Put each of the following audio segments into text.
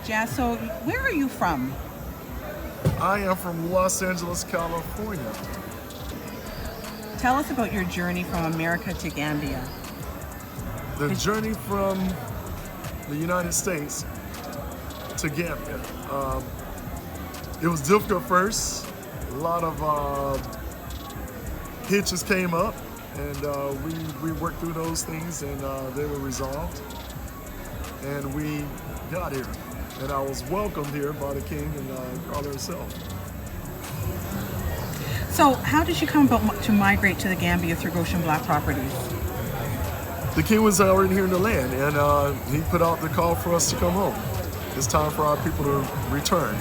right, Jazz. So where are you from? I am from Los Angeles, California. Tell us about your journey from America to Gambia. The journey from the United States to Gambia. It was difficult first. A lot of hitches came up, and we worked through those things, and they were resolved. And we got here, and I was welcomed here by the King and Carla herself. So how did you come about to migrate to the Gambia through Goshen Black Properties? The King was already here in the land, and he put out the call for us to come home. It's time for our people to return.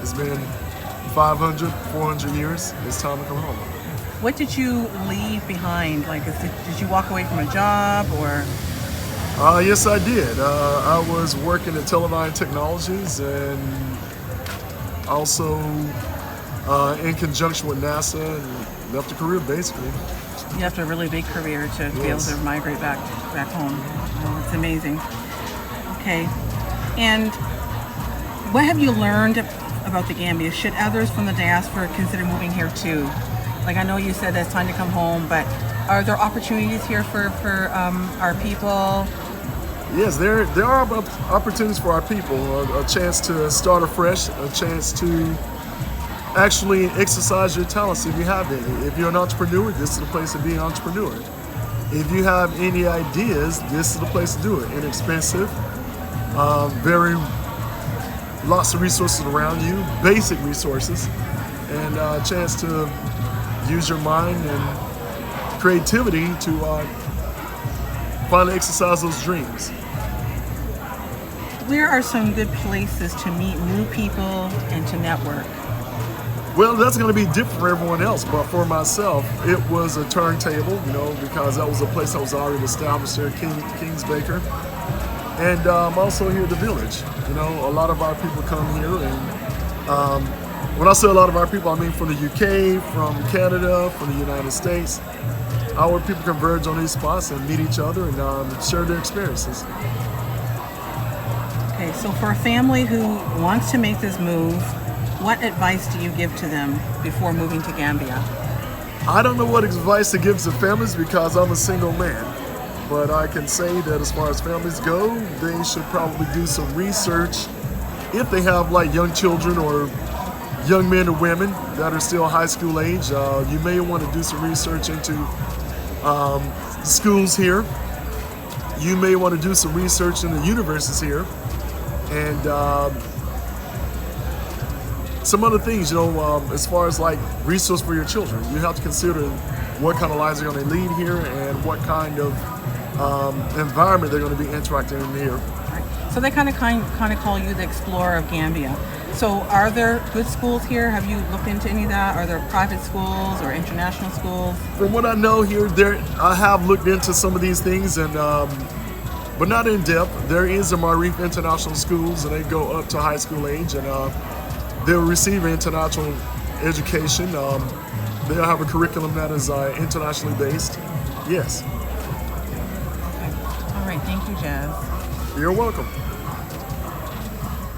It's been 500, 400 years. It's time to come home. What did you leave behind? Like, did you walk away from a job or? Yes, I did. I was working at Teledyne Technologies and also in conjunction with NASA, and left a career basically. You left a really big career to be able to migrate back home. Oh, it's amazing. Okay. And what have you learned about the Gambia? Should others from the diaspora consider moving here too? Like, I know you said that it's time to come home, but are there opportunities here for our people? Yes, there are opportunities for our people. A chance to start afresh, a chance to actually exercise your talents if you have any. If you're an entrepreneur, this is the place to be an entrepreneur. If you have any ideas, this is the place to do it. Inexpensive, very lots of resources around you, basic resources, and a chance to use your mind and creativity to finally exercise those dreams. Where are some good places to meet new people and to network? Well, that's going to be different for everyone else, but for myself, it was a turntable, because that was a place that was already established here, King's Baker. And also here at the village. A lot of our people come here, and when I say a lot of our people, I mean from the UK, from Canada, from the United States. Our people converge on these spots and meet each other and share their experiences. Okay, so for a family who wants to make this move, what advice do you give to them before moving to Gambia? I don't know what advice to give to families because I'm a single man. But I can say that as far as families go, they should probably do some research if they have like young children or young men or women that are still high school age. You may want to do some research into schools here. You may want to do some research in the universities here. And some other things, as far as like resource for your children, you have to consider what kind of lives they're going to lead here and what kind of environment they're going to be interacting in here. So they kind of call you the explorer of Gambia. So are there good schools here? Have you looked into any of that? Are there private schools or international schools? From what I know here, I have looked into some of these things, and but not in depth. There is a Marif International Schools, and they go up to high school age, and they'll receive an international education. They'll have a curriculum that is internationally based. Yes. All right, thank you, Jazz. You're welcome.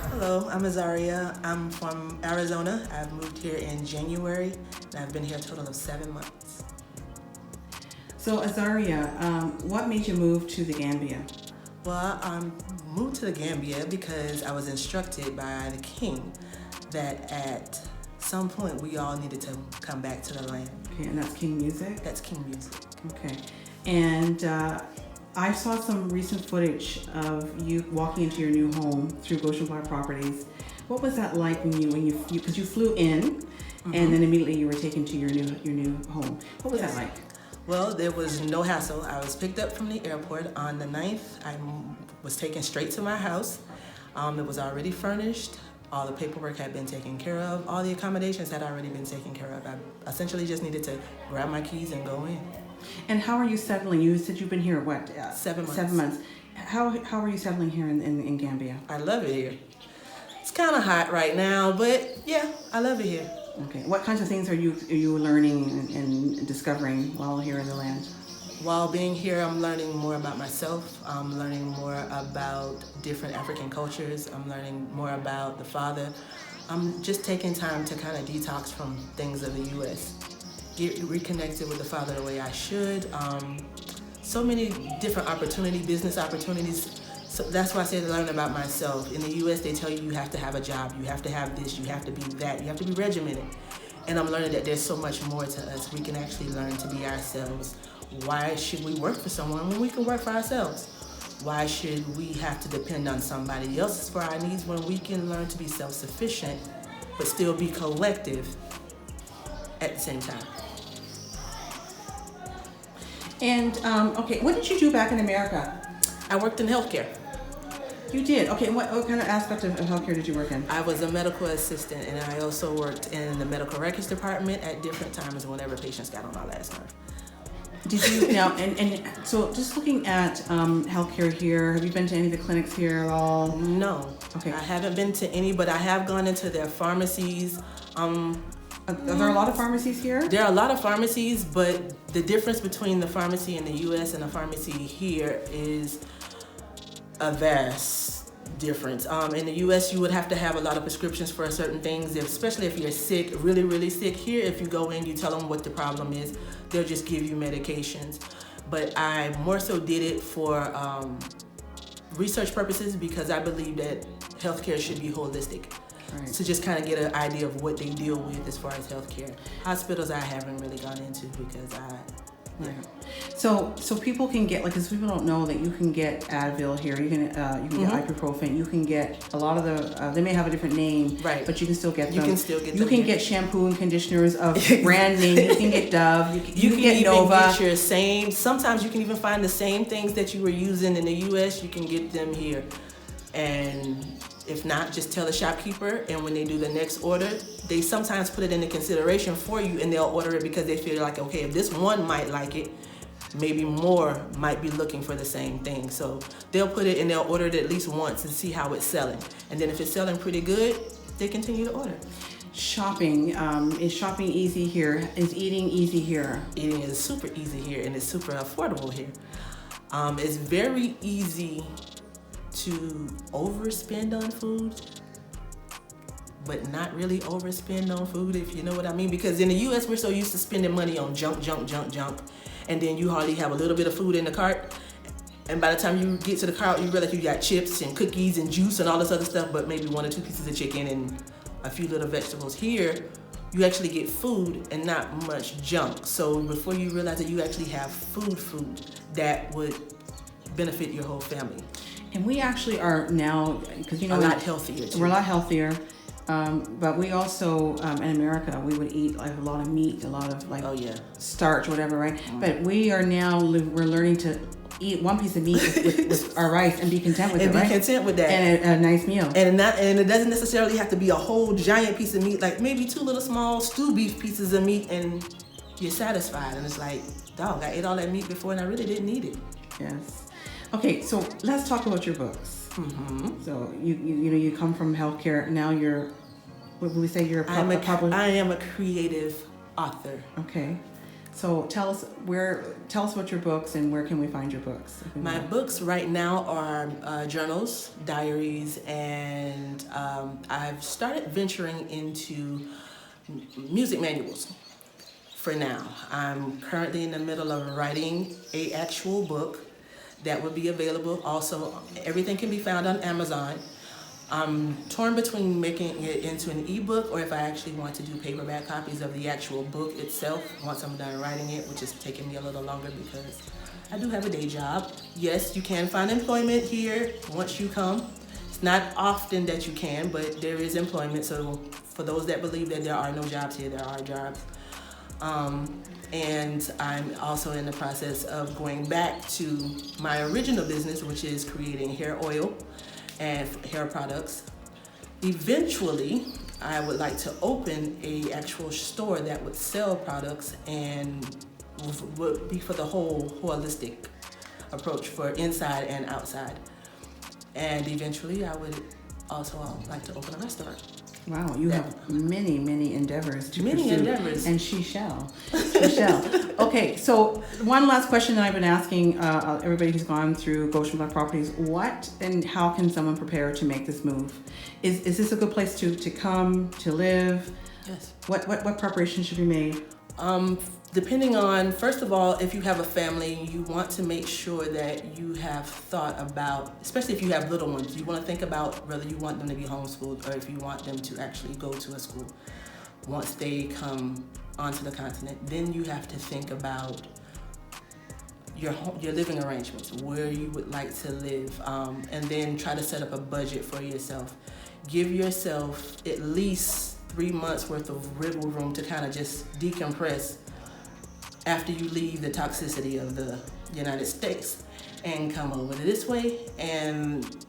Hello, I'm Azaria. I'm from Arizona. I've moved here in January, and I've been here a total of 7 months. So Azaria, what made you move to the Gambia? Well, I moved to the Gambia because I was instructed by the king that at some point we all needed to come back to the land. Okay, and that's King Music? That's King Music. Okay. And I saw some recent footage of you walking into your new home through Goshen Black Properties. What was that like because you flew in, and then immediately you were taken to your new home? What was that like? Well, there was no hassle. I was picked up from the airport on the 9th. I was taken straight to my house. It was already furnished. All the paperwork had been taken care of. All the accommodations had already been taken care of. I essentially just needed to grab my keys and go in. And how are you settling? You said you've been here, 7 months. 7 months. How are you settling here in Gambia? I love it here. It's kind of hot right now, but yeah, I love it here. Okay. What kinds of things are you learning and discovering while here in the land? While being here, I'm learning more about myself. I'm learning more about different African cultures. I'm learning more about the Father. I'm just taking time to kind of detox from things of the U.S. Get reconnected with the Father the way I should. So many different business opportunities. So that's why I say to learn about myself. In the U.S., they tell you have to have a job, you have to have this, you have to be that, you have to be regimented. And I'm learning that there's so much more to us. We can actually learn to be ourselves. Why should we work for someone when we can work for ourselves? Why should we have to depend on somebody else for our needs when we can learn to be self-sufficient but still be collective at the same time? And okay, what did you do back in America? I worked in healthcare. You did? Okay, what kind of aspect of healthcare did you work in? I was a medical assistant, and I also worked in the medical records department at different times whenever patients got on our last nerve. Did you now and so just looking at healthcare here, have you been to any of the clinics here at all? No. Okay. I haven't been to any, but I have gone into their pharmacies. Are there a lot of pharmacies here? There are a lot of pharmacies, but the difference between the pharmacy in the U.S. and the pharmacy here is a vast difference. In the U.S., you would have to have a lot of prescriptions for certain things, especially if you're sick, really, really sick. Here, if you go in, you tell them what the problem is, they'll just give you medications. But I more so did it for research purposes because I believe that healthcare should be holistic. Right. To just kind of get an idea of what they deal with as far as healthcare. Hospitals I haven't really gone into because Right. So people can get, like, because people don't know that you can get Advil here, you can get ibuprofen, you can get a lot of the, they may have a different name, right, but you can still get them. You can still get them. You can get shampoo and conditioners of brand name, you can get Dove, you can get even Nova. Get your same, sometimes you can even find the same things that you were using in the US, you can get them here. And if not, just tell the shopkeeper, and when they do the next order, they sometimes put it into consideration for you, and they'll order it because they feel like, okay, if this one might like it, maybe more might be looking for the same thing. So they'll put it and they'll order it at least once and see how it's selling. And then if it's selling pretty good, they continue to order. Shopping, is shopping easy here? Is eating easy here? Eating is super easy here, and it's super affordable here. It's very easy to overspend on food, but not really overspend on food, if you know what I mean. Because in the US, we're so used to spending money on junk, and then you hardly have a little bit of food in the cart. And by the time you get to the cart, you realize you got chips and cookies and juice and all this other stuff, but maybe 1 or 2 pieces of chicken and a few little vegetables. Here, you actually get food and not much junk. So before you realize that you actually have food that would benefit your whole family. And we actually are now, because you know, a lot healthier too. We're a lot healthier, but we also in America we would eat like a lot of meat, a lot of like starch, whatever, right? Mm-hmm. But we are now we're learning to eat one piece of meat with our rice and be content with it, right? And be content with that, and a nice meal. And it doesn't necessarily have to be a whole giant piece of meat. Like maybe 2 little small stew beef pieces of meat, and you're satisfied. And it's like, dog, I ate all that meat before, and I really didn't need it. Yes. Okay, so let's talk about your books. Mm-hmm. So you come from healthcare. Now you're, what would we say? You're I am a creative author. Okay, so tell us about your books and where can we find your books? My books right now are journals, diaries, and I've started venturing into music manuals. For now, I'm currently in the middle of writing an actual book that would be available. Also, everything can be found on Amazon. I'm torn between making it into an ebook or if I actually want to do paperback copies of the actual book itself once I'm done writing it, which is taking me a little longer because I do have a day job. Yes, you can find employment here once you come. It's not often that you can, but there is employment. So for those that believe that there are no jobs here, there are jobs. And I'm also in the process of going back to my original business, which is creating hair oil and hair products. Eventually, I would like to open an actual store that would sell products and would be for the whole holistic approach for inside and outside. And eventually, I would also like to open a restaurant. Wow, you have many, many endeavors to Many pursue. endeavors. And she shall. She shall. Okay, so one last question that I've been asking everybody who's gone through Goshen Black Properties: what and how can someone prepare to make this move? Is this a good place to come, to live? Yes. What preparations should be made? Depending on, first of all, if you have a family, you want to make sure that you have thought about, especially if you have little ones, you want to think about whether you want them to be homeschooled or if you want them to actually go to a school. Once they come onto the continent, then you have to think about your living arrangements, where you would like to live, and then try to set up a budget for yourself. Give yourself at least 3 months worth of wiggle room to kind of just decompress after you leave the toxicity of the United States and come over this way and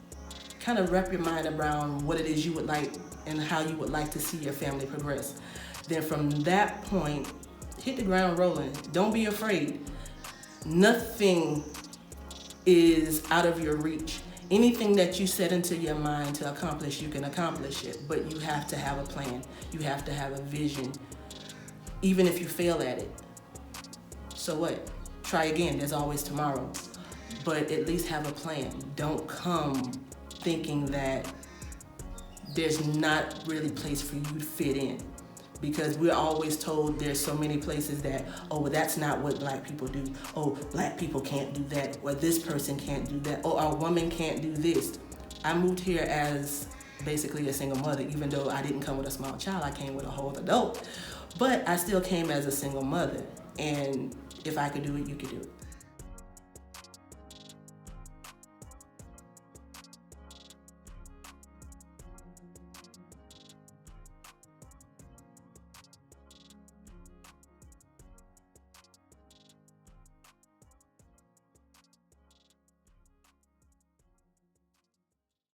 kind of wrap your mind around what it is you would like and how you would like to see your family progress. Then from that point, hit the ground rolling. Don't be afraid. Nothing is out of your reach. Anything that you set into your mind to accomplish, you can accomplish it, but you have to have a plan. You have to have a vision, even if you fail at it. So what? Try again, there's always tomorrow. But at least have a plan. Don't come thinking that there's not really a place for you to fit in. Because we're always told there's so many places that, oh, well, that's not what black people do. Oh, black people can't do that. Or this person can't do that. Oh, our woman can't do this. I moved here as basically a single mother, even though I didn't come with a small child, I came with a whole adult. But I still came as a single mother. And if I could do it, you could do it.